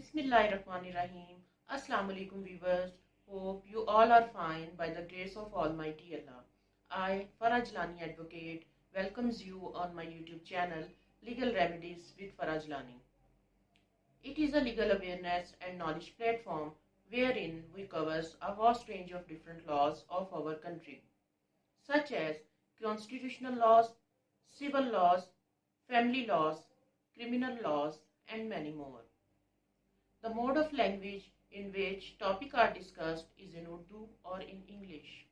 Bismillahirrahmanirrahim. Assalamu alaikum viewers. Hope you all are fine by the grace of Almighty Allah. I, Farah Jilani Advocate, welcomes you on my YouTube channel Legal Remedies with Farah Jilani. It is a legal awareness and knowledge platform wherein we covers a vast range of different laws of our country, such as constitutional laws, civil laws, family laws, criminal laws, and many more. The mode of language in which topics are discussed is in Urdu or in English.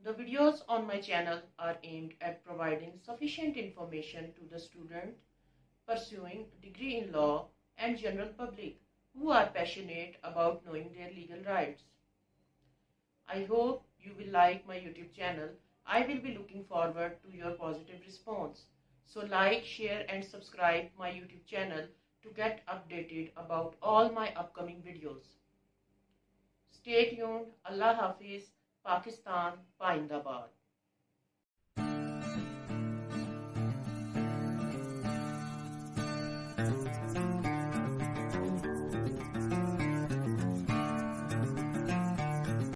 The videos on my channel are aimed at providing sufficient information to the student pursuing degree in law and general public who are passionate about knowing their legal rights. I hope you will like my YouTube channel. I will be looking forward to your positive response. So like, share and subscribe my YouTube channel to get updated about all my upcoming videos. Stay tuned. Allah Hafiz. Pakistan, Paindabad.